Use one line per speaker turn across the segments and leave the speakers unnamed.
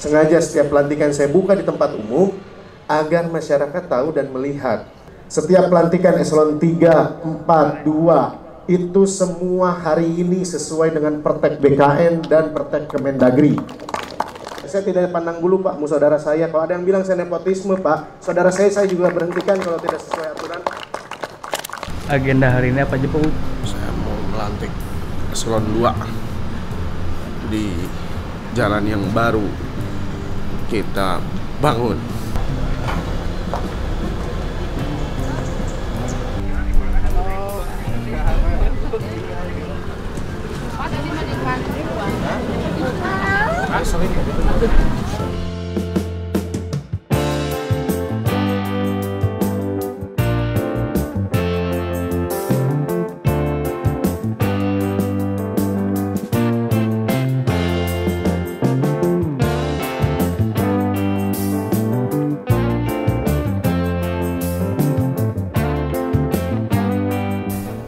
Sengaja setiap pelantikan saya buka di tempat umum agar masyarakat tahu dan melihat. Setiap pelantikan eselon 3, 4, 2 itu semua hari ini sesuai dengan Pertek BKN dan Pertek Kemendagri. Saya tidak pandang bulu Pak, saudara saya. Kalau ada yang bilang saya nepotisme Pak, saudara saya juga berhentikan kalau tidak sesuai aturan.
Agenda hari ini apa aja Pak?
Saya mau melantik eselon 2 di jalan yang baru kita bangun.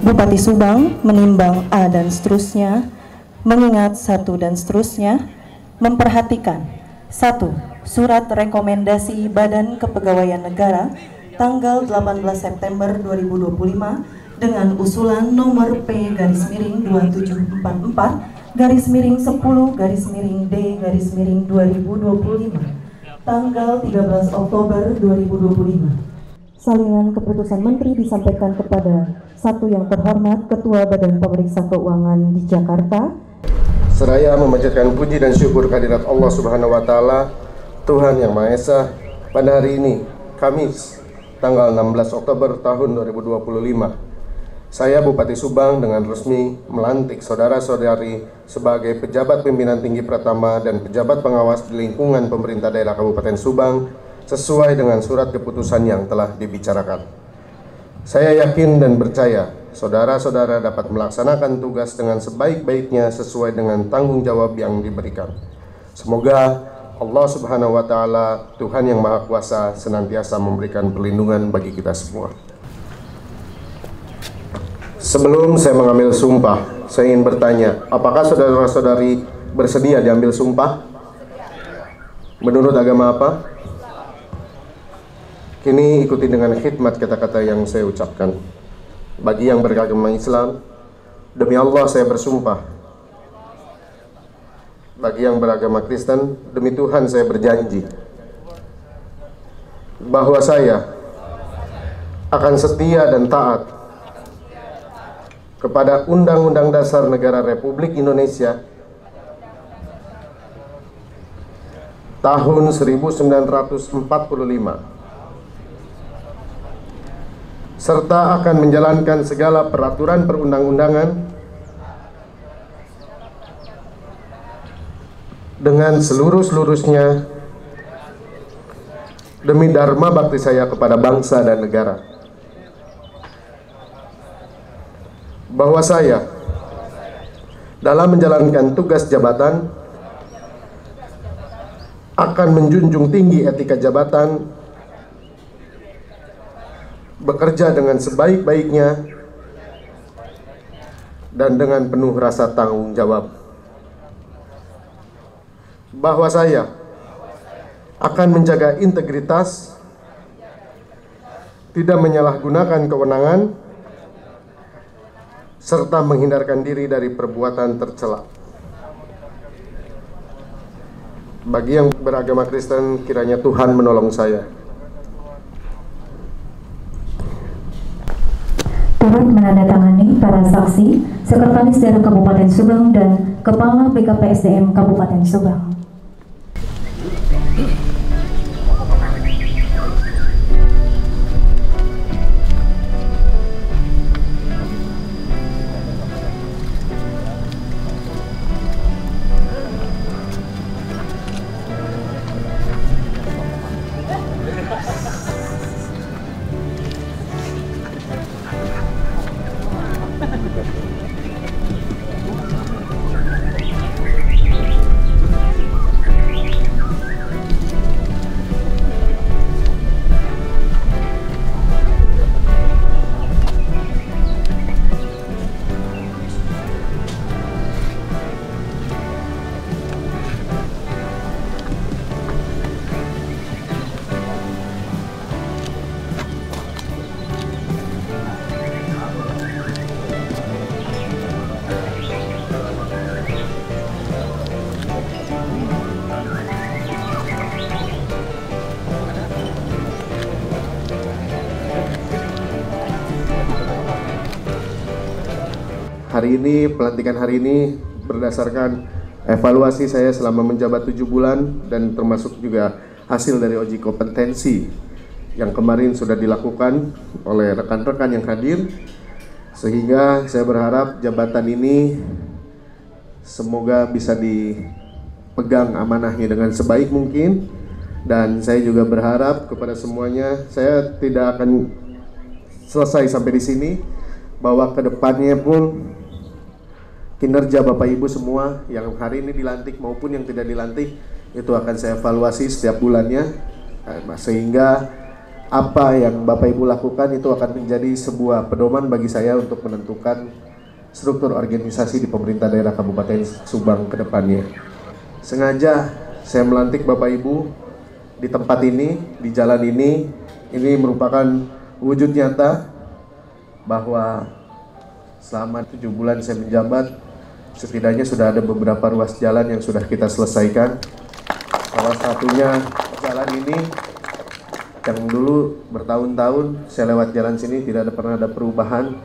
Bupati Subang menimbang A dan seterusnya, mengingat 1 dan seterusnya, memperhatikan 1. Surat rekomendasi Badan Kepegawaian Negara tanggal 18 September 2025 dengan usulan nomor P-10-10-D-2025 tanggal 13 Oktober 2025. Salinan keputusan Menteri disampaikan kepada 1 yang terhormat Ketua Badan Pemeriksa Keuangan di Jakarta.
Seraya memanjatkan puji dan syukur kehadirat Allah Subhanahu wa Ta'ala, Tuhan Yang Maha Esa, pada hari ini, Kamis, tanggal 16 Oktober tahun 2025. Saya Bupati Subang dengan resmi melantik saudara-saudari sebagai pejabat pimpinan tinggi pertama dan pejabat pengawas di lingkungan pemerintah daerah Kabupaten Subang sesuai dengan surat keputusan yang telah dibicarakan. Saya yakin dan percaya saudara-saudara dapat melaksanakan tugas dengan sebaik-baiknya sesuai dengan tanggung jawab yang diberikan. Semoga Allah Subhanahu wa Ta'ala, Tuhan Yang Maha Kuasa, senantiasa memberikan perlindungan bagi kita semua. Sebelum saya mengambil sumpah, saya ingin bertanya, apakah saudara-saudari bersedia diambil sumpah? Menurut agama apa? Kini ikuti dengan khidmat kata-kata yang saya ucapkan. Bagi yang beragama Islam, demi Allah saya bersumpah. Bagi yang beragama Kristen, demi Tuhan saya berjanji bahwa saya akan setia dan taat kepada Undang-Undang Dasar Negara Republik Indonesia tahun 1945 serta akan menjalankan segala peraturan perundang-undangan dengan seluruh-seluruhnya demi dharma bakti saya kepada bangsa dan negara. Bahwa saya dalam menjalankan tugas jabatan akan menjunjung tinggi etika jabatan, bekerja dengan sebaik-baiknya dan dengan penuh rasa tanggung jawab. Bahwa saya akan menjaga integritas, tidak menyalahgunakan kewenangan, serta menghindarkan diri dari perbuatan tercela. Bagi yang beragama Kristen, kiranya Tuhan menolong saya.
Turut menandatangani para saksi, Sekretaris Daerah Kabupaten Subang dan Kepala BKPSDM Kabupaten Subang.
hari ini, pelantikan hari ini berdasarkan evaluasi saya selama menjabat 7 bulan dan termasuk juga hasil dari uji kompetensi yang kemarin sudah dilakukan oleh rekan-rekan yang hadir, sehingga saya berharap jabatan ini semoga bisa dipegang amanahnya dengan sebaik mungkin. Dan saya juga berharap kepada semuanya, saya tidak akan selesai sampai di sini, bahwa kedepannya pun kinerja Bapak Ibu semua yang hari ini dilantik maupun yang tidak dilantik itu akan saya evaluasi setiap bulannya, sehingga apa yang Bapak Ibu lakukan itu akan menjadi sebuah pedoman bagi saya untuk menentukan struktur organisasi di pemerintah daerah Kabupaten Subang ke depannya. Sengaja saya melantik Bapak Ibu di tempat ini, di jalan ini merupakan wujud nyata bahwa selama 7 bulan saya menjabat, setidaknya sudah ada beberapa ruas jalan yang sudah kita selesaikan. Salah satunya jalan ini yang dulu bertahun-tahun saya lewat jalan sini tidak pernah ada perubahan.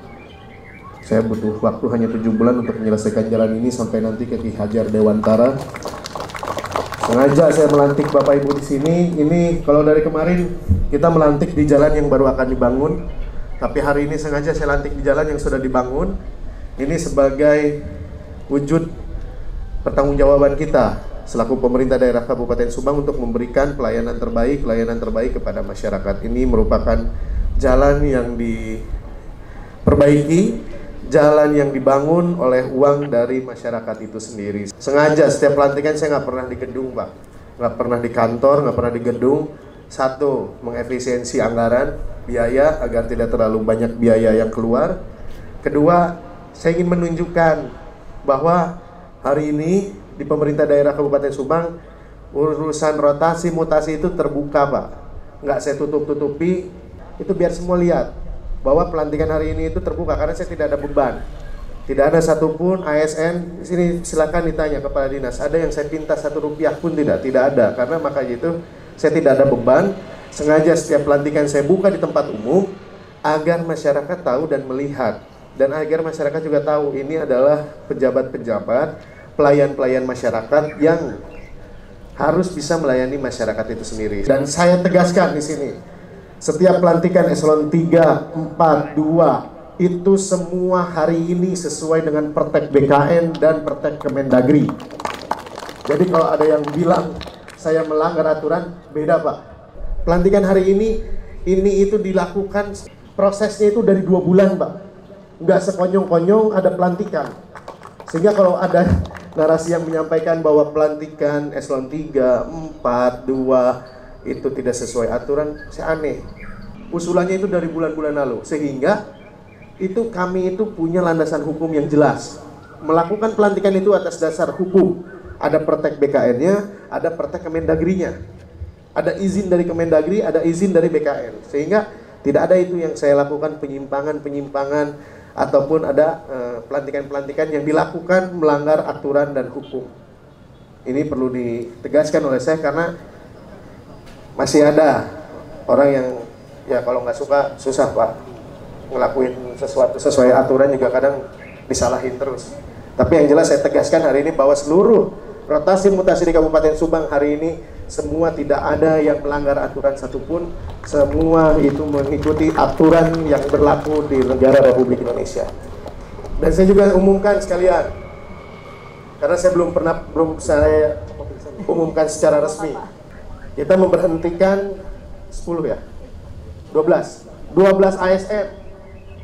Saya butuh waktu hanya 7 bulan untuk menyelesaikan jalan ini sampai nanti ke Ki Hajar Dewantara. Sengaja saya melantik Bapak Ibu di sini. Ini kalau dari kemarin kita melantik di jalan yang baru akan dibangun, tapi hari ini sengaja saya lantik di jalan yang sudah dibangun. Ini sebagai wujud pertanggungjawaban kita selaku pemerintah daerah Kabupaten Subang untuk memberikan pelayanan terbaik kepada masyarakat. Ini merupakan jalan yang diperbaiki, jalan yang dibangun oleh uang dari masyarakat itu sendiri. Sengaja setiap pelantikan saya nggak pernah di gedung, Pak, nggak pernah di kantor, nggak pernah di gedung. Satu, mengefisiensi anggaran biaya agar tidak terlalu banyak biaya yang keluar. Kedua, saya ingin menunjukkan bahwa hari ini di pemerintah daerah Kabupaten Subang urusan rotasi mutasi itu terbuka, Pak. Nggak saya tutup-tutupi, itu biar semua lihat bahwa pelantikan hari ini itu terbuka karena saya tidak ada beban. Tidak ada satupun ASN, sini silakan ditanya kepala dinas, ada yang saya pinta 1 rupiah pun tidak ada. Karena makanya itu saya tidak ada beban. Sengaja setiap pelantikan saya buka di tempat umum agar masyarakat tahu dan melihat, dan agar masyarakat juga tahu ini adalah pejabat-pejabat, pelayan-pelayan masyarakat yang harus bisa melayani masyarakat itu sendiri. Dan saya tegaskan di sini, setiap pelantikan eselon 3, 4, 2 itu semua hari ini sesuai dengan Pertek BKN dan Pertek Kemendagri. Jadi kalau ada yang bilang saya melanggar aturan, beda, Pak. Pelantikan hari ini itu dilakukan prosesnya itu dari 2 bulan, Pak. Nggak sekonyong-konyong ada pelantikan. Sehingga kalau ada narasi yang menyampaikan bahwa pelantikan eselon 3, 4, 2 itu tidak sesuai aturan, saya aneh. Usulannya itu dari bulan-bulan lalu, sehingga itu kami itu punya landasan hukum yang jelas. Melakukan pelantikan itu atas dasar hukum. Ada Pertek BKN-nya, ada Pertek Kemendagri-nya. Ada izin dari Kemendagri, ada izin dari BKN. Sehingga tidak ada itu yang saya lakukan penyimpangan ataupun ada pelantikan-pelantikan yang dilakukan melanggar aturan dan hukum. Ini perlu ditegaskan oleh saya karena masih ada orang yang ya kalau nggak suka susah, Pak, ngelakuin sesuatu sesuai aturan juga kadang disalahin terus. Tapi yang jelas saya tegaskan hari ini bahwa seluruh rotasi mutasi di Kabupaten Subang hari ini semua tidak ada yang melanggar aturan satupun, semua itu mengikuti aturan yang berlaku di negara Republik Indonesia. Dan saya juga umumkan sekalian, karena saya belum saya umumkan secara resmi. Kita memberhentikan 10 ya? 12 ASN.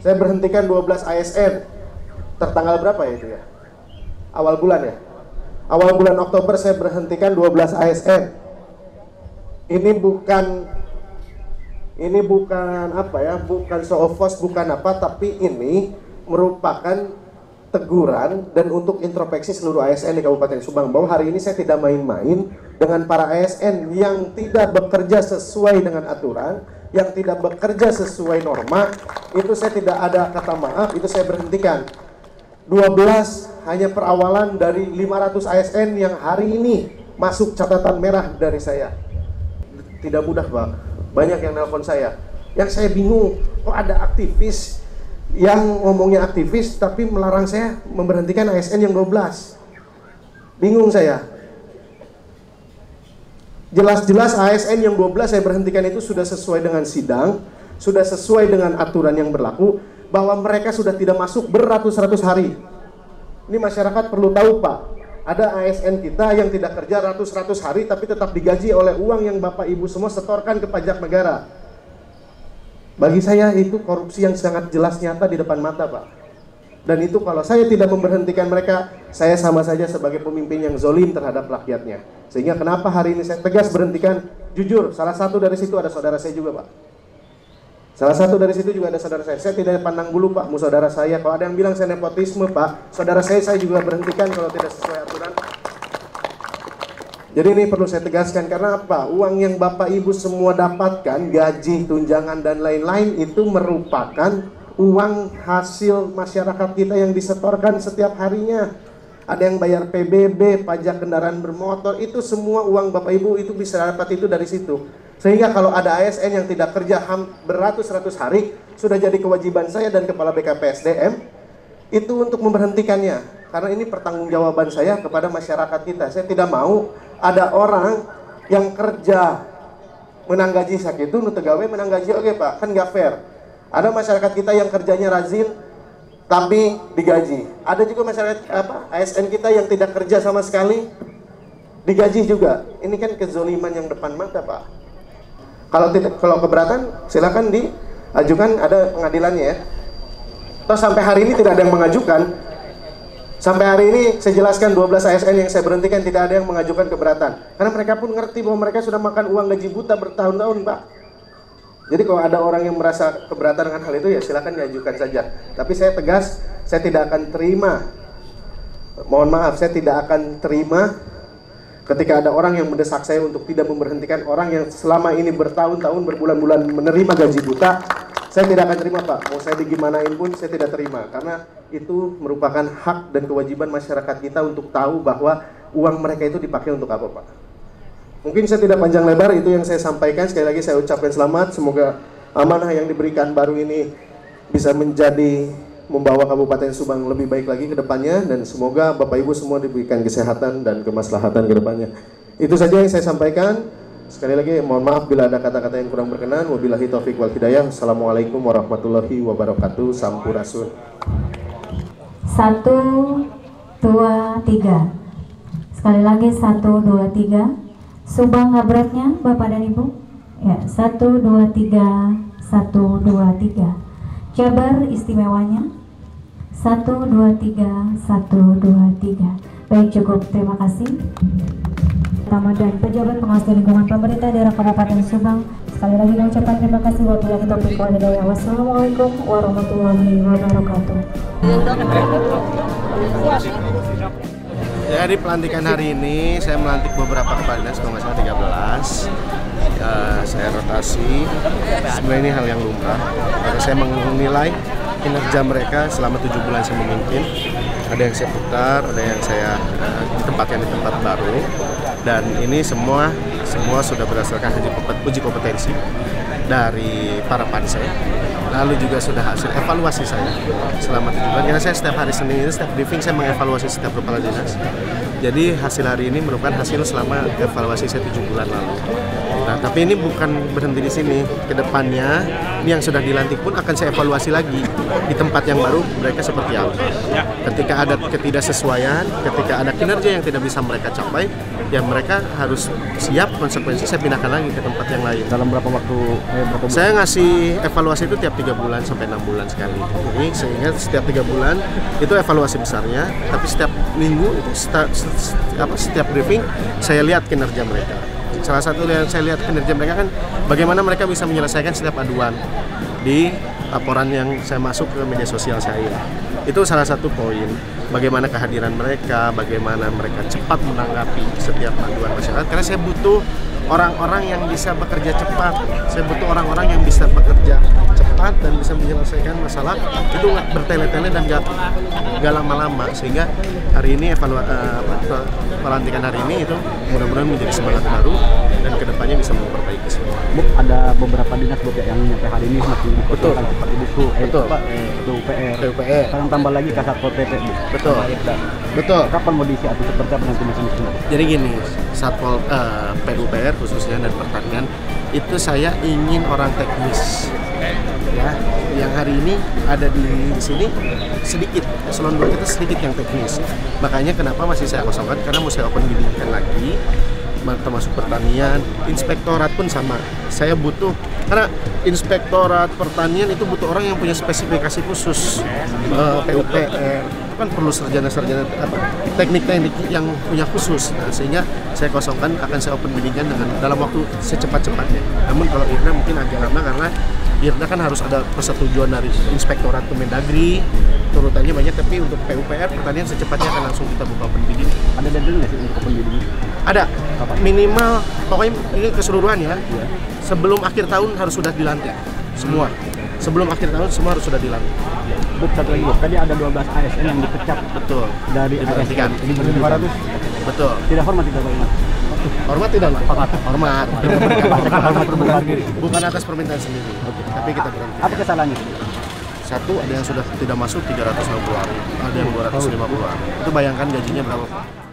Saya berhentikan 12 ASN. Tertanggal berapa ya itu ya? Awal bulan ya? Awal bulan Oktober saya berhentikan 12 ASN. Ini bukan apa ya? Bukan show of force, bukan apa, tapi ini merupakan teguran dan untuk introspeksi seluruh ASN di Kabupaten Subang bahwa hari ini saya tidak main-main dengan para ASN yang tidak bekerja sesuai dengan aturan, yang tidak bekerja sesuai norma. Itu saya tidak ada kata maaf, itu saya berhentikan. 12 hanya perawalan dari 500 ASN yang hari ini masuk catatan merah dari saya. Tidak mudah, Pak. Banyak yang nelpon saya. Yang saya bingung, kok ada aktivis yang ngomongnya aktivis tapi melarang saya memberhentikan ASN yang 12. Bingung saya. Jelas-jelas ASN yang 12 saya berhentikan itu sudah sesuai dengan sidang, sudah sesuai dengan aturan yang berlaku, bahwa mereka sudah tidak masuk beratus-ratus hari. Ini masyarakat perlu tahu, Pak. Ada ASN kita yang tidak kerja ratus-ratus hari tapi tetap digaji oleh uang yang Bapak Ibu semua setorkan ke pajak negara. Bagi saya itu korupsi yang sangat jelas nyata di depan mata, Pak. Dan itu kalau saya tidak memberhentikan mereka, saya sama saja sebagai pemimpin yang zolim terhadap rakyatnya. Sehingga kenapa hari ini saya tegas berhentikan, jujur, salah satu dari situ ada saudara saya juga, Pak. Salah satu dari situ juga ada saudara saya. Saya tidak pandang bulu, Pak, mau saudara saya. Kalau ada yang bilang saya nepotisme, Pak, saudara saya juga berhentikan kalau tidak sesuai aturan. Jadi ini perlu saya tegaskan, karena apa? Uang yang Bapak Ibu semua dapatkan, gaji, tunjangan, dan lain-lain itu merupakan uang hasil masyarakat kita yang disetorkan setiap harinya. Ada yang bayar PBB, pajak kendaraan bermotor, itu semua uang Bapak Ibu itu bisa dapat itu dari situ. Sehingga kalau ada ASN yang tidak kerja beratus-ratus hari, sudah jadi kewajiban saya dan Kepala BKPSDM itu untuk memberhentikannya. Karena ini pertanggungjawaban saya kepada masyarakat kita. Saya tidak mau ada orang yang kerja menang gaji sakitu, nu tegawe menang gaji oke, Pak, kan nggak fair. Ada masyarakat kita yang kerjanya rajin tapi digaji. Ada juga masyarakat ASN kita yang tidak kerja sama sekali digaji juga. Ini kan kezoliman yang depan mata, Pak. Kalau keberatan silakan diajukan, ada pengadilannya ya. Toh sampai hari ini tidak ada yang mengajukan. Sampai hari ini saya jelaskan 12 ASN yang saya berhentikan tidak ada yang mengajukan keberatan. Karena mereka pun ngerti bahwa mereka sudah makan uang gaji buta bertahun-tahun, Pak. Jadi kalau ada orang yang merasa keberatan dengan hal itu ya silakan diajukan saja. Tapi saya tegas, saya tidak akan terima. Mohon maaf, saya tidak akan terima ketika ada orang yang mendesak saya untuk tidak memberhentikan orang yang selama ini bertahun-tahun, berbulan-bulan menerima gaji buta. Saya tidak akan terima, Pak. Mau saya digimanain pun saya tidak terima. Karena itu merupakan hak dan kewajiban masyarakat kita untuk tahu bahwa uang mereka itu dipakai untuk apa, Pak. Mungkin saya tidak panjang lebar, itu yang saya sampaikan. Sekali lagi saya ucapkan selamat. Semoga amanah yang diberikan baru ini bisa membawa Kabupaten Subang lebih baik lagi ke depannya. Dan semoga Bapak Ibu semua diberikan kesehatan dan kemaslahatan ke depannya. Itu saja yang saya sampaikan. Sekali lagi mohon maaf bila ada kata-kata yang kurang berkenan. Wabillahi taufiq wal hidayah. Assalamualaikum warahmatullahi wabarakatuh. Sampurasun.
1, 2, 3. Sekali lagi 1, 2, 3. Subang ngabratnya Bapak dan Ibu. Ya, 1, 2, 3. 1, 2, 3. Jabar istimewanya 1, 2, 3. 1, 2, 3. Baik, cukup, terima kasih. Dan pejabat pengawas lingkungan pemerintah daerah Kabupaten Subang, sekali lagi kami ucapkan terima kasih. Wabillahi taufiq wal hidayah. Wassalamualaikum warahmatullahi wabarakatuh.
Jadi pelantikan hari ini saya melantik beberapa kepala dinas, kalau nggak salah 13. Saya rotasi. Sebenarnya ini hal yang lumrah. Karena saya menilai kinerja mereka selama 7 bulan saya memimpin. Ada yang saya putar, ada yang saya tempatkan di tempat baru. Dan ini semua sudah berdasarkan uji kompetensi dari para pansel. Lalu juga sudah hasil evaluasi saya selama 7 bulan. Karena saya setiap hari Senin ini, setiap briefing saya mengevaluasi setiap kepala dinas. Jadi hasil hari ini merupakan hasil selama evaluasi saya 7 bulan lalu. Nah, tapi ini bukan berhenti di sini. Kedepannya, ini yang sudah dilantik pun akan saya evaluasi lagi di tempat yang baru mereka seperti apa. Ketika ada ketidaksesuaian, ketika ada kinerja yang tidak bisa mereka capai, ya mereka harus siap konsekuensi saya pindahkan lagi ke tempat yang lain.
Dalam berapa waktu?
Saya ngasih evaluasi itu tiap 3 bulan sampai 6 bulan sekali. Jadi sehingga setiap 3 bulan itu evaluasi besarnya, tapi setiap minggu itu setiap briefing saya lihat kinerja mereka. Salah satu yang saya lihat kinerja mereka kan bagaimana mereka bisa menyelesaikan setiap aduan di laporan yang saya masuk ke media sosial saya. Itu salah satu poin. Bagaimana kehadiran mereka, bagaimana mereka cepat menanggapi setiap aduan masyarakat. Karena saya butuh orang-orang yang bisa bekerja cepat. Saya butuh orang-orang yang bisa bekerja cepat dan bisa menyelesaikan masalah itu nggak bertele-tele dan nggak lama-lama. Sehingga hari ini pelantikan hari ini itu mudah-mudahan menjadi semangat baru dan kedepannya bisa memperbaiki semua.
Bu, ada beberapa dinas Bu yang nyampe hari ini masih dikucurkan seperti buku, PUPR. Sekarang tambah lagi Kasatpol PP Bu.
Betul.
Kapan mau diisi atau seperti apa nanti mekanisme?
Jadi gini, Satpol PUPR khususnya dan pertanian itu saya ingin orang teknis, ya, yang hari ini ada di sini sedikit, eselon 2 kita sedikit yang teknis. Makanya kenapa masih saya kosongkan, karena mau saya open bidding lagi, termasuk pertanian, inspektorat pun sama. Saya butuh, karena inspektorat pertanian itu butuh orang yang punya spesifikasi khusus. PUPR itu kan perlu sarjana-sarjana teknik-teknik yang punya khusus. Nah, sehingga saya kosongkan, akan saya open bidding-kan dengan dalam waktu secepat-cepatnya. Namun kalau IRDA mungkin agak lama, karena IRDA kan harus ada persetujuan dari Inspektorat Kemendagri, turutannya banyak. Tapi untuk PUPR pertanian secepatnya akan langsung kita buka open bidding.
Ada deadline nggak sih untuk open bidding?
Ada, minimal, pokoknya ini keseluruhan ya. Sebelum akhir tahun harus sudah dilantik semua. Sebelum akhir tahun semua harus sudah dilantik.
Bu, satu lagi Bu, tadi ada 12 ASN yang dipecat.
Betul.
Dari
Diberhentikan.
ASN. Ini berapa ratus?
Betul.
Tidak hormat tidak Pak.
Hormat tidak, Pak? Hormat.
Hormat
Bukan atas permintaan sendiri. Tapi kita berhenti.
Apa kesalahannya?
Satu, ada yang sudah tidak masuk 360 hari, ada yang 250 hari. Itu bayangkan gajinya berapa, Pak?